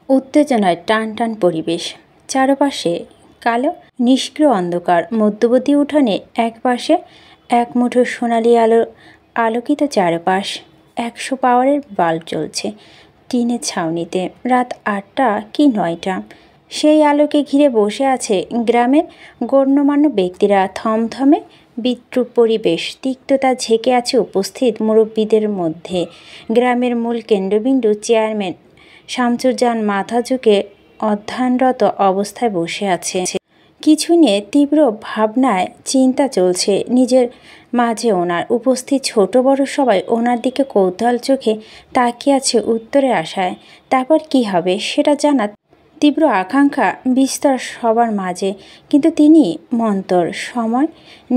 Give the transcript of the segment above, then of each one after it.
উত্তেজনায় টান টান পরিবেশ। চারপাশে কালো নিষ্ক্রিয় অন্ধকার। মধ্যবর্তী উঠানে একপাশে এক মুঠো সোনালি আলো আলোকিত চারপাশ। 100 পাওয়ারের বাল্ব জ্বলছে টিনের ছাউনিতে। রাত 8টা কি 9টা। সেই আলোকে ঘিরে বসে আছে গ্রামের গণ্যমান্য ব্যক্তিরা। থমথমে বিদ্রূপ পরিবেশ। তিক্ততা ঝেঁকে আছে উপস্থিত মুরব্বীদের মধ্যে। গ্রামের মূল কেন্দ্রবিন্দু চেয়ারম্যান শামসুজ্জামান মাথা ঝুঁকে অধ্যয়নরত অবস্থায় বসে আছে। কিছু নিয়ে তীব্র ভাবনায় চিন্তা চলছে নিজের মাঝে ওনার। উপস্থিত ছোট বড় সবাই ওনার দিকে কৌতূহল চোখে তাকিয়ে আছে উত্তরের আশায়। তারপর কি হবে সেটা জানা তীব্র আকাঙ্ক্ষা বিস্তর সবার মাঝে। কিন্তু তিনি মন্তর সময়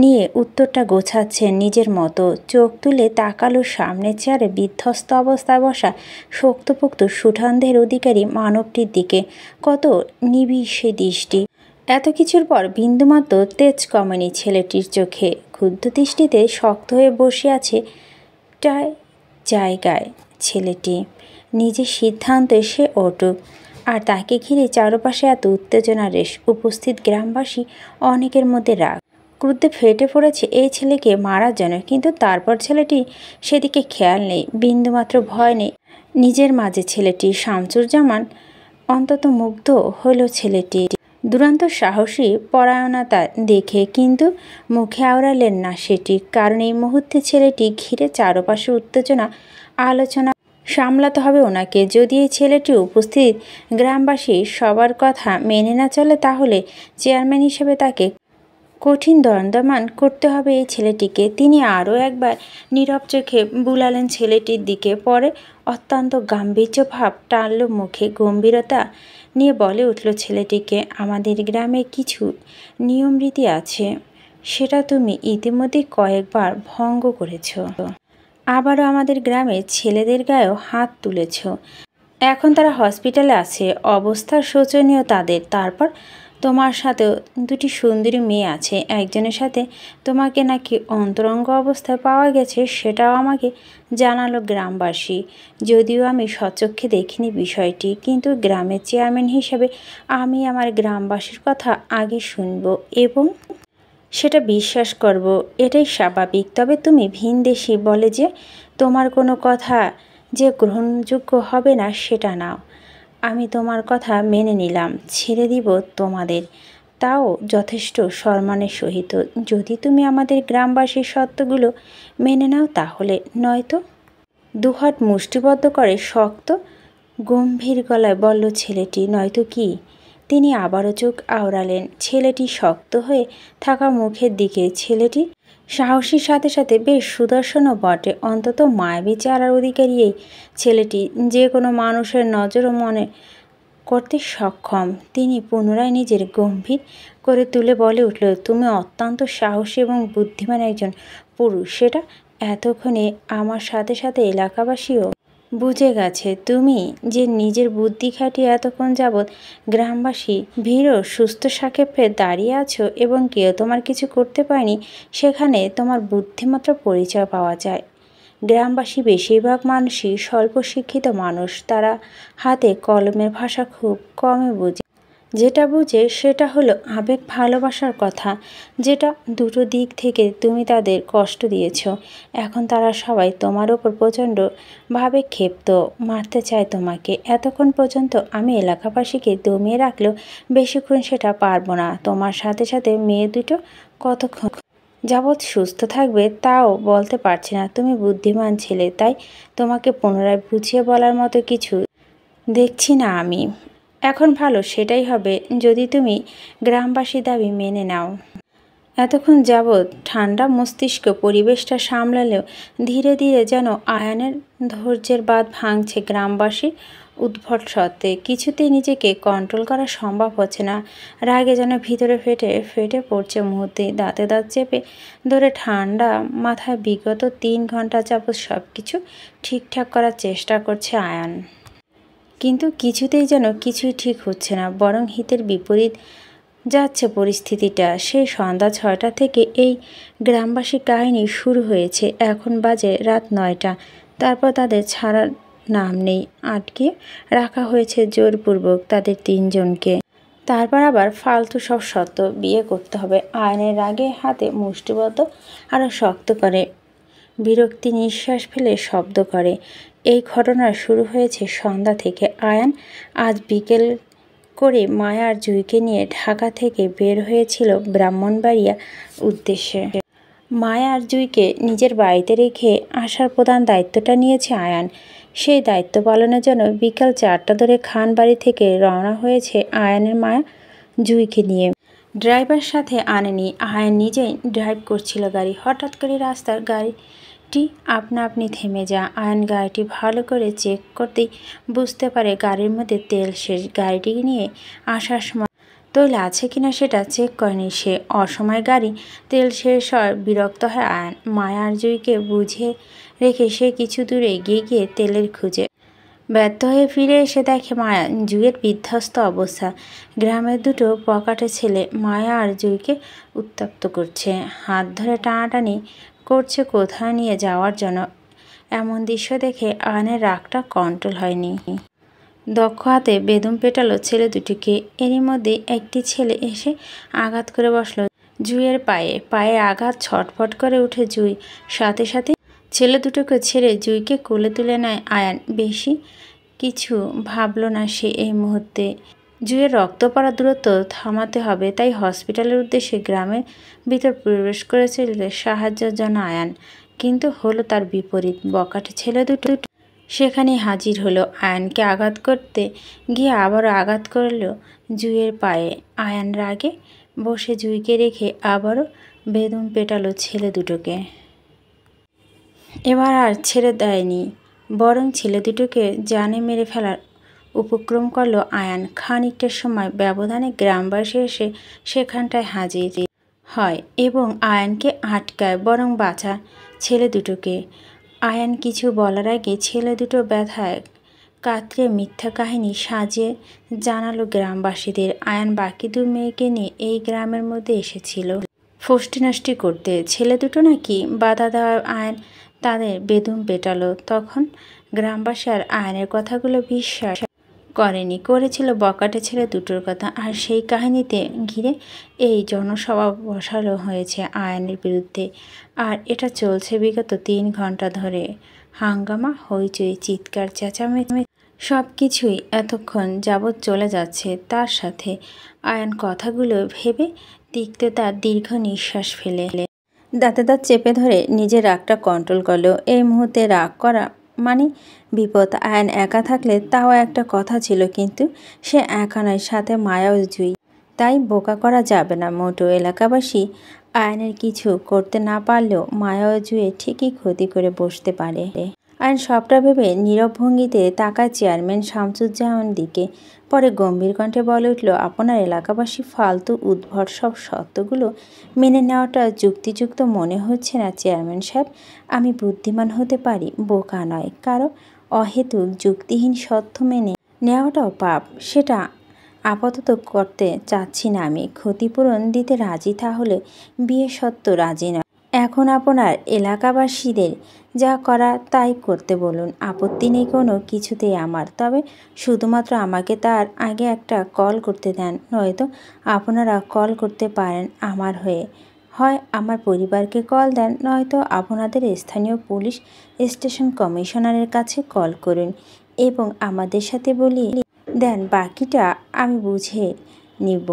নিয়ে উত্তরটা গোছাচ্ছেন নিজের মতো। চোখ তুলে তাকালো সামনের চেয়ারে বিধ্বস্ত অবস্থায় বসা শক্তপোক্ত সুঠামদেহের অধিকারী মানবটির দিকে। কত নিবিড় সে দৃষ্টি। এত কিছুর পর বিন্দুমাত্র তেজ কমেনি ছেলেটির চোখে। ক্ষুব্ধ দৃষ্টিতে শক্ত হয়ে বসে আছে জায়গায় ছেলেটি। নিজের সিদ্ধান্তে সে অটুট। আর তাকে ঘিরে চারপাশে এত উত্তেজনা রেশ। উপস্থিত গ্রামবাসী অনেকের মধ্যে রাগ ক্রুদ্ধে ফেটে পড়েছে এই ছেলেকে মারার জন্য। কিন্তু তারপর ছেলেটি সেদিকে খেয়াল নেই, বিন্দুমাত্র ভয় নেই নিজের মাঝে ছেলেটি। শামসুজ্জামান অন্তত মুগ্ধ হল ছেলেটি দুরন্ত সাহসী পরায়ণতা দেখে, কিন্তু মুখে আওড়ালেন না সেটি। কারণ এই মুহূর্তে ছেলেটি ঘিরে চারপাশে উত্তেজনা আলোচনা সামলাতে হবে ওনাকে। যদি এই ছেলেটি উপস্থিত গ্রামবাসী সবার কথা মেনে না চলে, তাহলে চেয়ারম্যান হিসেবে তাকে কঠিন দণ্ডায়মান করতে হবে এই ছেলেটিকে। তিনি আরও একবার নীরব চোখে বুলালেন ছেলেটির দিকে। পরে অত্যন্ত গাম্ভীর্য ভাব টানল মুখে। গম্ভীরতা নিয়ে বলে উঠল ছেলেটিকে, আমাদের গ্রামে কিছু নিয়মরীতি আছে, সেটা তুমি ইতিমধ্যে কয়েকবার ভঙ্গ করেছ। আবারও আমাদের গ্রামের ছেলেদের গায়েও হাত তুলেছ। এখন তারা হসপিটালে আছে, অবস্থা শোচনীয় তাদের। তারপর তোমার সাথেও দুটি সুন্দরী মেয়ে আছে। একজনের সাথে তোমাকে নাকি অন্তরঙ্গ অবস্থায় পাওয়া গেছে, সেটাও আমাকে জানালো গ্রামবাসী। যদিও আমি স্বচক্ষে দেখিনি বিষয়টি, কিন্তু গ্রামের চেয়ারম্যান হিসেবে আমি আমার গ্রামবাসীর কথা আগে শুনব এবং সেটা বিশ্বাস করব, এটাই স্বাভাবিক। তবে তুমি ভিনদেশী বলে যে তোমার কোনো কথা যে গ্রহণযোগ্য হবে না সেটা নাও। আমি তোমার কথা মেনে নিলাম, ছেড়ে দিব তোমাদের, তাও যথেষ্ট সম্মানের সহিত। যদি তুমি আমাদের গ্রামবাসীর শর্তগুলো মেনে নাও তাহলে, নয়তো। দুহাত মুষ্টিবদ্ধ করে শক্ত গম্ভীর গলায় বলল ছেলেটি। নয়তো কি? তিনি আবারও চোখ আওড়ালেন ছেলেটি শক্ত হয়ে থাকা মুখের দিকে। ছেলেটি সাহসীর সাথে সাথে বেশ সুদর্শনও বটে। অন্তত মায়াবী চেহারার অধিকারী এই ছেলেটি যে কোনো মানুষের নজরও মনে করতে সক্ষম। তিনি পুনরায় নিজের গম্ভীর করে তুলে বলে উঠল, তুমি অত্যন্ত সাহসী এবং বুদ্ধিমান একজন পুরুষ। সেটা এতক্ষণে আমার সাথে সাথে এলাকাবাসীও বুঝে গেছে। তুমি যে নিজের বুদ্ধি খাটিয়ে এতক্ষণ যাবৎ গ্রামবাসী ভিড়ও সুস্থ সাক্ষেপে দাঁড়িয়ে আছো এবং কেউ তোমার কিছু করতে পারেনি, সেখানে তোমার বুদ্ধিমাত্র পরিচয় পাওয়া যায়। গ্রামবাসী বেশিরভাগ মানুষই স্বল্প শিক্ষিত মানুষ। তারা হাতে কলমের ভাষা খুব কমই বোঝে। যেটা বুঝে সেটা হলো আবেগ, ভালোবাসার কথা, যেটা দুটো দিক থেকে তুমি তাদের কষ্ট দিয়েছ। এখন তারা সবাই তোমার ওপর প্রচণ্ডভাবে ক্ষিপ্ত, মারতে চায় তোমাকে। এতক্ষণ পর্যন্ত আমি এলাকাবাসীকে দমিয়ে রাখলেও বেশিক্ষণ সেটা পারবো না। তোমার সাথে সাথে মেয়ে দুটো কতক্ষণ যাবৎ সুস্থ থাকবে তাও বলতে পারছি না। তুমি বুদ্ধিমান ছেলে, তাই তোমাকে পুনরায় বুঝিয়ে বলার মতো কিছু দেখছি না আমি। এখন ভালো সেটাই হবে যদি তুমি গ্রামবাসীর দাবি মেনে নাও। এতক্ষণ যাবৎ ঠান্ডা মস্তিষ্ক পরিবেশটা সামলালেও ধীরে ধীরে যেন আয়ানের ধৈর্যের বাঁধ ভাঙছে গ্রামবাসীর উদ্ভট সত্ত্বে। কিছুতেই নিজেকে কন্ট্রোল করা সম্ভব হচ্ছে না। রাগে যেন ভিতরে ফেটে পড়ছে মুহূর্তে। দাঁতে দাঁত চেপে ধরে ঠান্ডা মাথায় বিগত 3 ঘন্টা যাবৎ সব কিছু ঠিকঠাক করার চেষ্টা করছে আয়ান। কিন্তু কিছুতেই যেন কিছুই ঠিক হচ্ছে না, বরং হিতের বিপরীত যাচ্ছে পরিস্থিতিটা। সেই সন্ধ্যা 6টা থেকে এই গ্রামবাসী কাহিনী শুরু হয়েছে। এখন বাজে রাত 9টা। তারপর তাদের ছাড়ার নাম নেই, আটকে রাখা হয়েছে জোরপূর্বক তাদের তিনজনকে। তারপর আবার ফালতু সব শর্ত, বিয়ে করতে হবে। আয়নের রাগে হাতে মুষ্টিবদ্ধ আরও শক্ত করে, বিরক্তি নিঃশ্বাস ফেলে শব্দ করে। এই ঘটনা শুরু হয়েছে সন্ধ্যা থেকে। আয়ান আজ বিকেল করে মায়া আর জুঁইকে নিয়ে ঢাকা থেকে বের হয়েছিল ব্রাহ্মণবাড়িয়া উদ্দেশ্যে। মায়া আর জুঁইকে নিজের বাড়িতে রেখে আসার প্রধান দায়িত্বটা নিয়েছে আয়ান। সেই দায়িত্ব পালনের জন্য বিকাল 4টা ধরে খানবাড়ি থেকে রওনা হয়েছে আয়ানের মায়া জুঁইকে নিয়ে। ড্রাইভার সাথে আনেনি, আয়ান নিজেই ড্রাইভ করছিল গাড়ি। হঠাৎ করে রাস্তার গাড়িটি আপনা আপনি থেমে যায়। আয়ান গাড়িটি ভালো করে চেক করতেই বুঝতে পারে গাড়ির মধ্যে তেল শেষ। গাড়িটি নিয়ে আসার সময় তৈল আছে কিনা সেটা চেক করেনি সে। অসময়ে গাড়ি তেল শেষ হয়, বিরক্ত হয় আয়ান। মায়া আর জুঁইকে বুঝে রেখে সে কিছু দূরে এগিয়ে গিয়ে তেলের খুঁজে ব্যর্থ হয়ে ফিরে এসে দেখে মায়া জুঁইয়ের বিধ্বস্ত অবস্থা। গ্রামের দুটো পকেটে ছেলে মায়া আর জুঁইকে উত্তপ্ত করছে, হাত ধরে টানাটানি করছে কোথায় নিয়ে যাওয়ার জন্য। এমন দৃশ্য দেখে আয়নের রাগটা কন্ট্রোল হয়নি। দক্ষ হাতে বেদম পেটালো ছেলে দুটিকে। এরই মধ্যে একটি ছেলে এসে আঘাত করে বসলো জুঁইয়ের পায়ে। পায়ে আঘাত, ছটফট করে উঠে জুঁই। সাথে সাথে ছেলে দুটোকে ছেড়ে জুঁইকে কোলে তুলে নেয় আয়ান। বেশি কিছু ভাবল না সে এই মুহূর্তে। জুঁইয়ের রক্ত পড়া দূরত্ব থামাতে হবে, তাই হসপিটালের উদ্দেশ্যে গ্রামের ভিতর প্রবেশ করেছিল সাহায্যের জন্য আয়ান। কিন্তু হলো তার বিপরীত। বকাটে ছেলে দুটো সেখানে হাজির হলো। আয়ানকে আঘাত করতে গিয়ে আবারও আঘাত করল জুঁইয়ের পায়ে। আয়ান রাগে বসে জুঁইকে রেখে আবারও বেদম পেটালো ছেলে দুটোকে। এবার আর ছেড়ে দেয়নি, বরং ছেলে দুটোকে জানে মেরে ফেলার উপক্রম করল আয়ান। খানিকটার সময় ব্যবধানে গ্রামবাসী এসে সেখানটায় হাজির হয় এবং আয়ানকে আটকায়, বরং বাঁচা ছেলে দুটোকে। আয়ান কিছু বলার আগে ছেলে দুটো ব্যথায় কাতরে মিথ্যা কাহিনী সাজিয়ে জানালো গ্রামবাসীদের আয়ান বাকি দু মেয়েকে নিয়ে এই গ্রামের মধ্যে এসেছিল ফষ্টি নষ্টি করতে। ছেলে দুটো নাকি বাধা দেওয়ার আয়ান তাদের বেদম পেটালো। তখন গ্রামবাসী আর আয়নের কথাগুলো বিশ্বাস করেনি, করেছিল বকাটে ছেলে দুটোর কথা। আর সেই কাহিনীতে ঘিরে এই জনসভা বসানো হয়েছে আয়নের বিরুদ্ধে। আর এটা চলছে বিগত 3 ঘন্টা ধরে। হাঙ্গামা, হইচই, চিৎকার, চেঁচামেচি সব কিছুই এতক্ষণ যাবৎ চলে যাচ্ছে। তার সাথে আয়ান কথাগুলো ভেবে তিক্ততার দীর্ঘ নিঃশ্বাস ফেলে দাঁতে দাঁত চেপে ধরে নিজের রাগটা কন্ট্রোল করলো। এই মুহূর্তে রাগ করা মানে বিপদ। আয়ান একা থাকলে তাও একটা কথা ছিল, কিন্তু সে একা নয়, সাথে মায়া ও জুঁই। তাই বোকা করা যাবে না মোটো। এলাকাবাসী আয়নের কিছু করতে না পারলেও মায়া ও জুঁয়ে ঠিকই ক্ষতি করে বসতে পারে। আয়ন সবটা ভেবে নীরব ভঙ্গিতে তাকায় চেয়ারম্যান শামসুজ্জামান দিকে। পরে গম্ভীর কণ্ঠে বলে উঠল, আপনার এলাকাবাসী ফালতু উদ্ভট সব সত্যগুলো মেনে নেওয়াটা যুক্তিযুক্ত মনে হচ্ছে না চেয়ারম্যান সাহেব। আমি বুদ্ধিমান হতে পারি, বোকা নয়। কারো অহেতুক যুক্তিহীন সত্য মেনে নেওয়াটাও পাপ। সেটা আপাতত করতে চাচ্ছি না আমি। ক্ষতিপূরণ দিতে রাজি, তাহলে বিয়ে সত্য রাজি নয়। এখন আপনার এলাকাবাসীদের যা করা তাই করতে বলুন, আপত্তি নেই কোনো কিছুতেই আমার। তবে শুধুমাত্র আমাকে তার আগে একটা কল করতে দেন, নয়তো আপনারা কল করতে পারেন আমার হয়ে। হয় আমার পরিবারকে কল দেন, নয়তো আপনাদের স্থানীয় পুলিশ স্টেশন কমিশনারের কাছে কল করুন এবং আমাদের সাথে বলিয়ে দেন, বাকিটা আমি বুঝে নিব।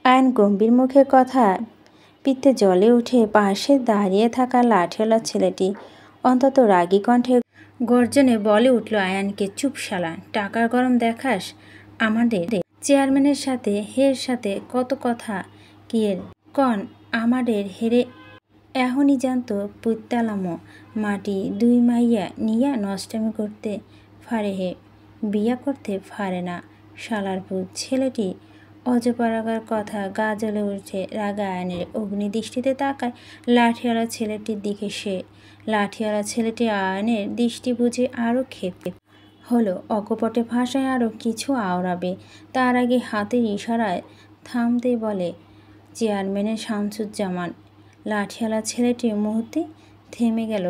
আয়ন গম্ভীর মুখে কথা পিত্তে জলে উঠে পাশে দাঁড়িয়ে থাকা লাঠিওয়ালা ছেলেটি অন্তত রাগী কণ্ঠে গর্জনে বলে উঠল আয়ানকে, চুপ শালা, টাকার গরম দেখাস আমাদের চেয়ারম্যানের সাথে। হের সাথে কত কথা কিয়ের কন আমাদের হেরে এখনই জানতো পুত্তালামো মাটি 2 মাইয়া নিয়া নষ্টামি করতে পারে হে, বিয়া করতে পারে না শালার ভূত। ছেলেটি অজপাড়াগার কথা গা জ্বলে উঠে রাগা আয়নের অগ্নিদৃষ্টিতে তাকায় লাঠিওয়ালা ছেলেটির দিকে। সে লাঠিওয়ালা ছেলেটি আয়নের দৃষ্টি বুঝে আরও ক্ষেপে হলো, অকপটে ভাষায় আরও কিছু আওড়াবে। তার আগে হাতের ইশারায় থামতে বলে চেয়ারম্যানের শামসুজ্জামান। লাঠিওয়ালা ছেলেটি মুহূর্তে থেমে গেল,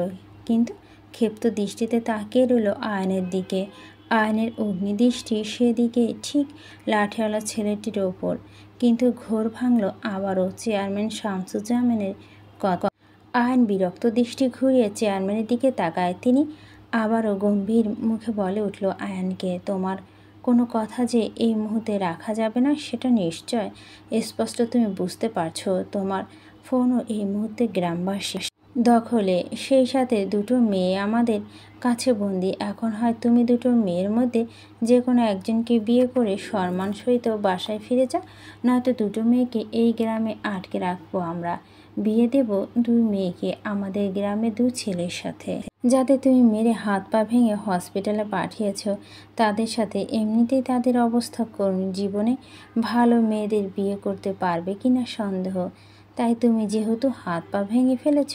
কিন্তু ক্ষিপ্ত দৃষ্টিতে তাকিয়ে রইল আয়নের দিকে। আয়নের অগ্নিদৃষ্টি সেদিকে, ঠিক লাঠিওয়ালা ছেলেটির ওপর। কিন্তু ঘোর ভাঙল আবারও চেয়ারম্যান শামসুজ্জামানের কথা। আয়ন বিরক্ত দৃষ্টি ঘুরিয়ে চেয়ারম্যানের দিকে তাকায়। তিনি আবারও গম্ভীর মুখে বলে উঠল, আয়ানকে, তোমার কোনো কথা যে এই মুহূর্তে রাখা যাবে না সেটা নিশ্চয় স্পষ্ট। তুমি বুঝতে পারছো তোমার ফোনও এই মুহূর্তে গ্রামবাসী দখলে, সেই সাথে দুটো মেয়ে আমাদের কাছে বন্দি। এখন হয় তুমি দুটো মেয়ের মধ্যে যে কোনো একজনকে বিয়ে করে সম্মান সহিত বাসায় ফিরে যাও, নয়তো দুটো মেয়েকে এই গ্রামে আটকে রাখবো আমরা। বিয়ে দেব দুই মেয়েকে আমাদের গ্রামে দু ছেলের সাথে, যাদের তুমি মেরে হাত পা ভেঙে হসপিটালে পাঠিয়েছ। তাদের সাথে এমনিতেই তাদের অবস্থা করুন, জীবনে ভালো মেয়েদের বিয়ে করতে পারবে কিনা সন্দেহ। তাই তুমি যেহেতু হাত পা ভেঙে ফেলেছ,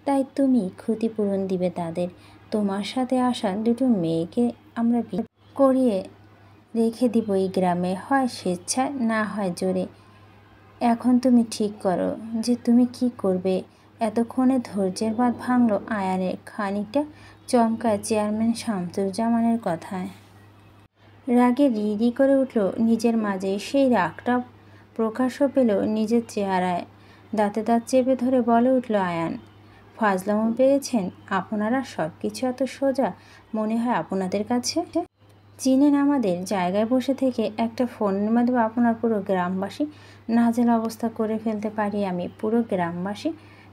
তাই তুমি ক্ষতিপূরণ দিবে তাদের। তোমার সাথে আসা দুটো মেয়েকে আমরা বিয়ে করিয়ে রেখে দিব এই গ্রামে, হয় স্বেচ্ছায় না হয় জোরে। এখন তুমি ঠিক করো যে তুমি কি করবে। এতক্ষণে ধৈর্যের বাঁধ ভাঙল আয়ানের। খানিকটা চমকায় চেয়ারম্যান শামসুজ্জামানের কথায়। রাগে রিরি করে উঠল নিজের মাঝে। সেই রাগটা প্রকাশও পেল নিজের চেহারায়। দাঁতে দাঁত চেপে ধরে বলে উঠল আয়ান, ফাজলামো পেয়েছেন আপনারা? সব কিছু এত সোজা মনে হয় আপনাদের কাছে? চিনেন আমাদের? জায়গায় বসে থেকে একটা ফোনের মাধ্যমে আপনার পুরো গ্রামবাসী নাজেহাল অবস্থা করে ফেলতে পারি আমি। পুরো গ্রামবাসী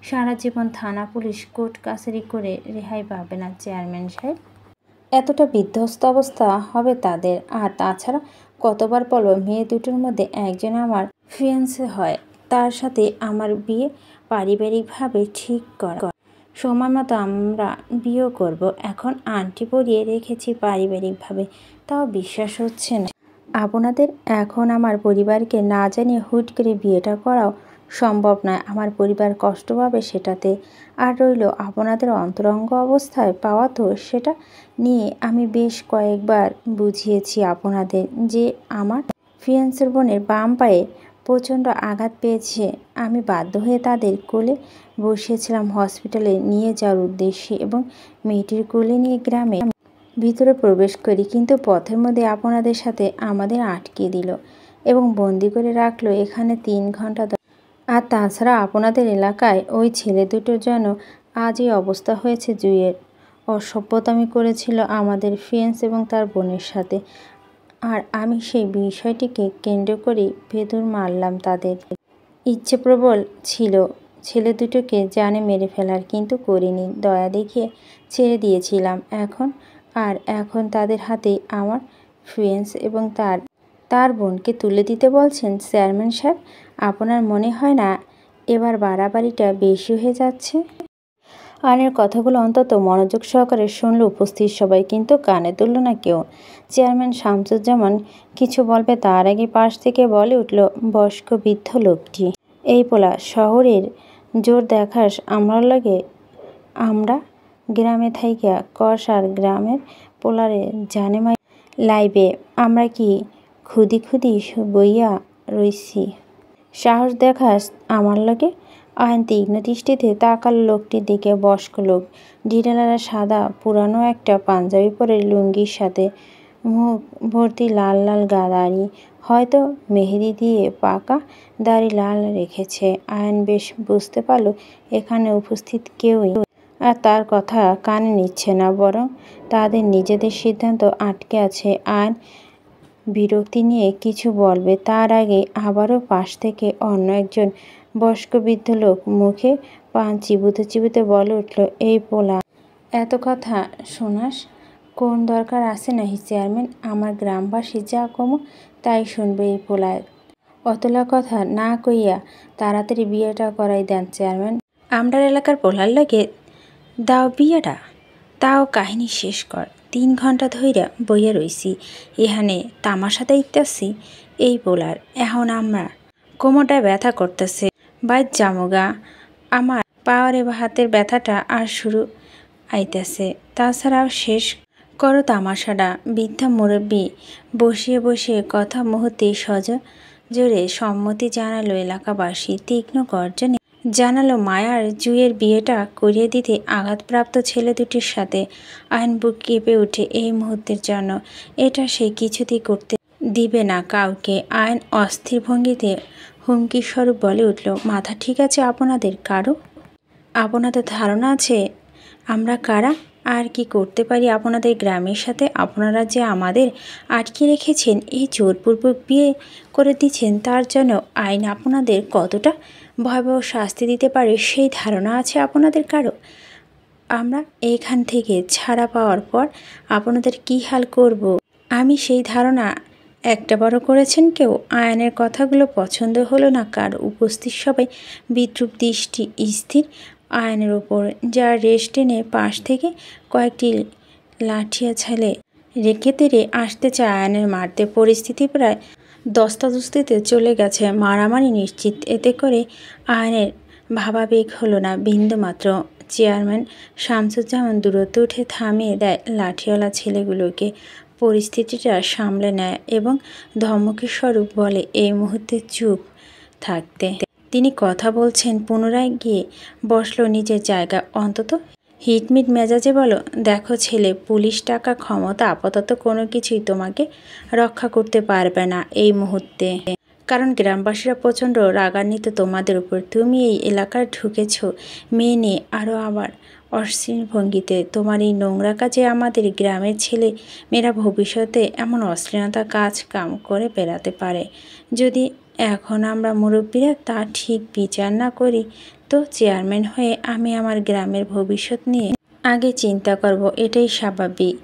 সারা জীবন থানা পুলিশ কোর্ট কাছারি করে রেহাই পাবে না চেয়ারম্যান সাহেব। এতটা বিধ্বস্ত অবস্থা হবে তাদের। আর তাছাড়া কতবার বলবো, মেয়ে দুটোর মধ্যে একজন আমার ফিয়ান্সে হয়, তার সাথে আমার বিয়ে পারিবারিকভাবে ঠিক করা। সময় মতো আমরা বিয়ে করব। এখন আন্টি পরিয়ে রেখেছি পারিবারিকভাবে, তাও বিশ্বাস হচ্ছে না আপনাদের। এখন আমার পরিবারকে না জানিয়ে হুট করে বিয়েটা করাও সম্ভব নয়। আমার পরিবার কষ্ট পাবে সেটাতে। আর রইল আপনাদের অন্তরঙ্গ অবস্থায় পাওয়া, তো সেটা নিয়ে আমি বেশ কয়েকবার বুঝিয়েছি আপনাদের যে আমার ফিয়ান্সের বোনের বাম পায়ে প্রচণ্ড আঘাত পেয়েছে। আমি বাধ্য হয়ে তাদের কোলে বসিয়েছিলাম হসপিটালে নিয়ে যাওয়ার উদ্দেশ্যে এবং মেয়েটির কোলে নিয়ে গ্রামে ভিতরে প্রবেশ করি। কিন্তু পথের মধ্যে আপনাদের সাথে আমাদের আটকে দিল এবং বন্দি করে রাখলো এখানে 3 ঘন্টা। আর তাছাড়া আপনাদের এলাকায় ওই ছেলে দুটোর জন্য আজ এই অবস্থা হয়েছে। জুইয়ের অসভ্যতামি করেছিল আমাদের ফিয়ান্স এবং তার বোনের সাথে, আর আমি সেই বিষয়টিকে কেন্দ্র করে ভেদর মারলাম। তাদের ইচ্ছে প্রবল ছিল ছেলে দুটোকে জানে মেরে ফেলার, কিন্তু করিনি। দয়া দেখিয়ে ছেড়ে দিয়েছিলাম। এখন তাদের হাতেই আমার ফিয়ান্স এবং তার বোনকে তুলে দিতে বলছেন চেয়ারম্যান সাহেব? আপনার মনে হয় না এবার বাড়াবাড়িটা বেশি হয়ে যাচ্ছে? আয়নের কথাগুলো অন্তত মনোযোগ সহকারে শুনল উপস্থিত সবাই, কিন্তু কানে তুলল না কেউ। চেয়ারম্যান শামসুজ্জামান কিছু বলবে তার আগে পাশ থেকে বলে উঠল বয়স্ক বৃদ্ধ লোকটি, এই পোলা শহরের জোর দেখাস আমার লাগে? আমরা গ্রামে থাইকা কষ আর গ্রামের পোলারে জানে মাই লাইবে আমরা কি খুদি খুদি বইয়া রইছি? সাহস দেখাস আমার লগে? আয়ন তীক্ষ্ণ দৃষ্টিতে তাকাল লোকটির দিকে। বয়স্ক লোক, ঢিলেঢালা সাদা পুরানো একটা পাঞ্জাবি পরে, লুঙ্গির সাথে মুখ ভর্তি লাল লাল দাড়ি, হয়তো মেহেদি দিয়ে পাকা দাড়ি লাল রেখেছে। আয়ন বেশ বুঝতে পারল এখানে উপস্থিত কেউই আর তার কথা কানে নিচ্ছে না, বরং তাদের নিজেদের সিদ্ধান্ত আটকে আছে। আয়ন বিরক্তি নিয়ে কিছু বলবে তার আগে আবারও পাশ থেকে অন্য একজন বয়স্ক বৃদ্ধ লোক মুখে পান চিবুতে চিবুতে বলে উঠল, এই পোলা, এত কথা শোনাস কোন দরকার আছে নাহি চেয়ারম্যান? আমার গ্রামবাসী যা কমো তাই শুনবে। এই পোলায় অতলা কথা না কইয়া তাড়াতাড়ি বিয়েটা করাই দেন চেয়ারম্যান। আমরার এলাকার পোলার লাগে দাও বিয়েটা, তাও কাহিনী শেষ কর। 3 ঘন্টা ধইরা বইয়া রইছি এখানে তামাশা দেখতাছি এই পোলার। এখন আমরা কোমরটায় ব্যথা করতেছে, বাইর জামুগা। আমার পাওয়ারে হাতের ব্যথাটা আর শুরু আইতেছে। তাছাড়াও শেষ করো তামাশাটা। বৃদ্ধা মুরব্বী বসিয়ে বসিয়ে কথা মুহূর্তে জোরে সম্মতি জানালো এলাকাবাসী। তীক্ষ্ণ গর্জনে জানালো মায়ার জুঁইয়ের বিয়েটা করিয়ে দিতে আঘাতপ্রাপ্ত ছেলে দুটির সাথে। আয়ন বুক কেঁপে ওঠে এই মুহূর্তের জন্য। এটা সে কিছুতেই করতে দিবে না কাউকে। আয়ন অস্থির ভঙ্গিতে হুমকি স্বরূপ বলে উঠল, মাথা ঠিক আছে আপনাদের কারো? আপনাদের ধারণা আছে আমরা কারা আর কি করতে পারি আপনাদের গ্রামের সাথে? আপনারা যে আমাদের আটকে রেখেছেন, এই জোরপূর্বক বিয়ে করে দিচ্ছেন, তার জন্য আইন আপনাদের কতটা ভয়াবহ শাস্তি দিতে পারে সেই ধারণা আছে আপনাদের কারো? আমরা এখান থেকে ছাড়া পাওয়ার পর আপনাদের কী হাল করব আমি সেই ধারণা একটাবারও করেছেন কেউ? আয়নের কথাগুলো পছন্দ হলো না কারো। উপস্থিত সবাই বিদ্রূপ দৃষ্টি স্থির আয়নের ওপর, যার রেশ টেনে পাশ থেকে কয়েকটি লাঠিয়া ছেলে রেখে তেড়ে আসতে চায় আয়নের মারতে। পরিস্থিতি প্রায় দস্তাদস্তিতে চলে গেছে, মারামারি নিশ্চিত। এতে করে আয়নের ভাবাবেগ হলো না বিন্দুমাত্র। চেয়ারম্যান শামসুজ্জামান দূরত্ব উঠে থামিয়ে দেয় লাঠিওয়ালা ছেলেগুলোকে। পরিস্থিতিটা সামলে নেয় এবং ধমকের স্বরূপ বলে, এই মুহূর্তে চুপ থাকতে। তিনি কথা বলছেন, পুনরায় গিয়ে বসলো নিজের জায়গা। অন্তত হিটমিট মেজাজে বলো, দেখো ছেলে, পুলিশ, টাকা, ক্ষমতা আপাতত কোনো কিছুই তোমাকে রক্ষা করতে পারবে না এই মুহূর্তে। কারণ গ্রামবাসীরা প্রচণ্ড রাগান্বিত তোমাদের উপর। তুমি এই এলাকায় ঢুকেছ মেয়ে নিয়ে, আরও আবার অশ্লীল ভঙ্গিতে। তোমার এই নোংরা কাজে আমাদের গ্রামের ছেলে মেয়েরা ভবিষ্যতে এমন অশ্লীলতা কাজ কাম করে বেড়াতে পারে। যদি এখন আমরা মুরব্বীরা তা ঠিক বিচার না করি, তো চেয়ারম্যান হয়ে আমি আমার গ্রামের ভবিষ্যৎ নিয়ে আগে চিন্তা করব, এটাই স্বাভাবিক।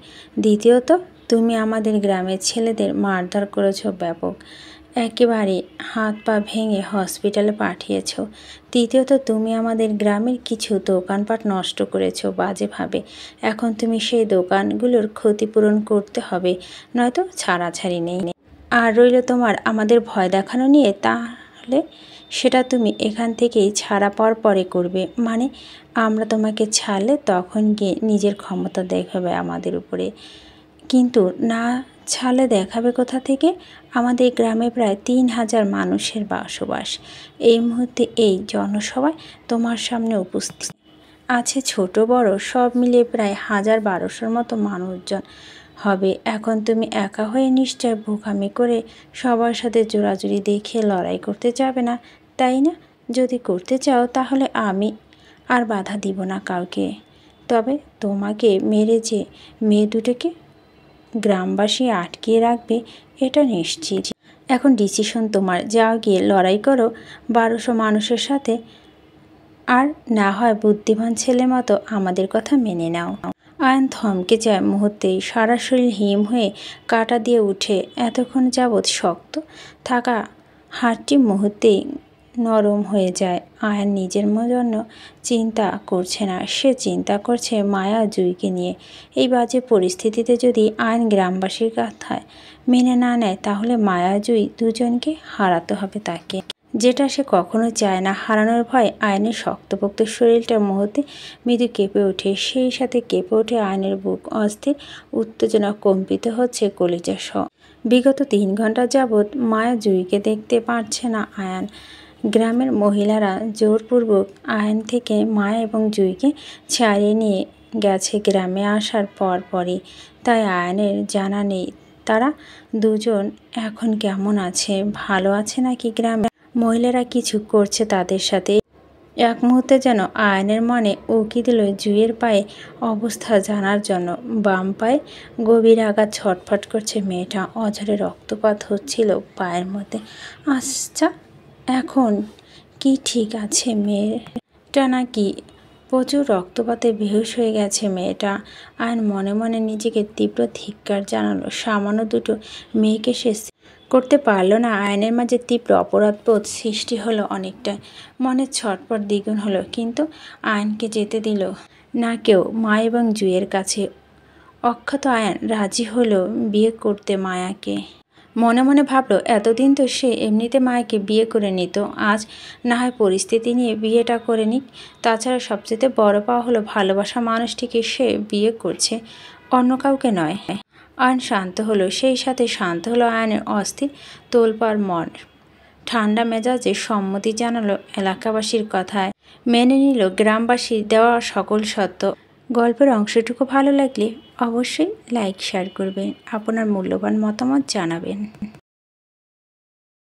দ্বিতীয়ত, তুমি আমাদের গ্রামের ছেলেদের মারধর করেছ ব্যাপক, একেবারে হাত পা ভেঙে হসপিটালে পাঠিয়েছ। তৃতীয়ত, তুমি আমাদের গ্রামের কিছু দোকানপাট নষ্ট করেছ বাজেভাবে। এখন তুমি সেই দোকানগুলোর ক্ষতিপূরণ করতে হবে, নয়তো ছাড়াছাড়ি নেই। আর রইল তোমার আমাদের ভয় দেখানো নিয়ে, তাহলে সেটা তুমি এখান থেকেই ছাড়া পাওয়ার পরে করবে। মানে আমরা তোমাকে ছাড়লে তখন গিয়ে নিজের ক্ষমতা দেখাবে আমাদের উপরে, কিন্তু না ছাড়লে দেখাবে কোথা থেকে? আমাদের গ্রামে প্রায় 3000 মানুষের বসবাস। এই মুহূর্তে এই জনসভায় তোমার সামনে উপস্থিত আছে ছোট বড় সব মিলিয়ে প্রায় 1000-1200 মতো মানুষজন হবে। এখন তুমি একা হয়ে নিশ্চয় বোকামি করে সবার সাথে জোরাজুরি দেখে লড়াই করতে যাবে না, তাই না? যদি করতে চাও তাহলে আমি আর বাধা দিব না কাউকে। তবে তোমাকে মেরে যে মেয়ে দুটোকে গ্রামবাসী আটকিয়ে রাখবে এটা নিশ্চিত। এখন ডিসিশন তোমার, যাও গিয়ে লড়াই করো 1200 মানুষের সাথে, আর না হয় বুদ্ধিমান ছেলে মতো আমাদের কথা মেনে নাও। আয়ন থমকে যায় মুহূর্তেই, সারা শরীর হিম হয়ে কাটা দিয়ে উঠে। এতক্ষণ যাবৎ শক্ত থাকা হাড়টি মুহূর্তেই নরম হয়ে যায়। আয়ন নিজের জন্য চিন্তা করছে না, সে চিন্তা করছে মায়া জুঁইকে নিয়ে। এই বাজে পরিস্থিতিতে যদি আয়ন গ্রামবাসীর কথায় মেনে না নেয়, তাহলে মায়া জুঁই দুজনকে হারাতে হবে তাকে, যেটা সে কখনো চায় না। হারানোর ভয় আয়নের শক্তপোক্ত শরীরটা মুহূর্তে মৃদু কেঁপে ওঠে, সেই সাথে কেঁপে ওঠে আয়নের বুক। অস্থির উত্তেজনা কম্পিত হচ্ছে কলিজা সহ। বিগত 3 ঘন্টা যাবৎ মায়া জুঁইকে দেখতে পারছে না আয়ন। গ্রামের মহিলারা জোরপূর্বক আয়ন থেকে মায়া এবং জুঁইকে ছাড়িয়ে নিয়ে গেছে গ্রামে আসার পরই। তাই আয়নের জানা নেই তারা দুজন এখন কেমন আছে, ভালো আছে নাকি। গ্রামে মহিলারা কিছু করছে তাদের সাথে। এক মুহূর্তে যেন আয়নের মনে উকি দিল জুঁইয়ের পায়ে অবস্থা জানার জন্য। বাম পায়ে গভীর আঘাত, ছটফট করছে মেয়েটা, অঝরে রক্তপাত হচ্ছিল পায়ের মধ্যে। আচ্ছা, এখন কি ঠিক আছে মেয়েটা নাকি? প্রচুর রক্তপাতে বেহুশ হয়ে গেছে মেয়েটা। আয়ন মনে মনে নিজেকে তীব্র ধিক্কার জানালো। সামান্য দুটো মেয়েকে সে করতে পারল না। আয়নের মাঝে তীব্র অপরাধবোধ সৃষ্টি হলো অনেকটা, মনের ছটপট দ্বিগুণ হলো। কিন্তু আয়নকে যেতে দিল না কেউ মা এবং জুঁইয়ের কাছে। অক্ষত আয়ন রাজি হলো বিয়ে করতে মায়াকে। মনে মনে ভাবল, এতদিন তো সে এমনিতে মায়াকে বিয়ে করে নিত, আজ না হয় পরিস্থিতি নিয়ে বিয়েটা করে নিক। তাছাড়া সবচেয়ে বড় পাওয়া হলো ভালোবাসা মানুষটিকে সে বিয়ে করছে, অন্য কাউকে নয়। আয়ন শান্ত হলো, সেই সাথে শান্ত হলো আয়নের অস্থির তোলপাড় মন। ঠান্ডা মেজাজে সম্মতি জানালো এলাকাবাসীর কথায়, মেনে নিল গ্রামবাসীর দেওয়া সকল সত্য। গল্পের অংশটুকু ভালো লাগলে অবশ্যই লাইক শেয়ার করবেন, আপনার মূল্যবান মতামত জানাবেন।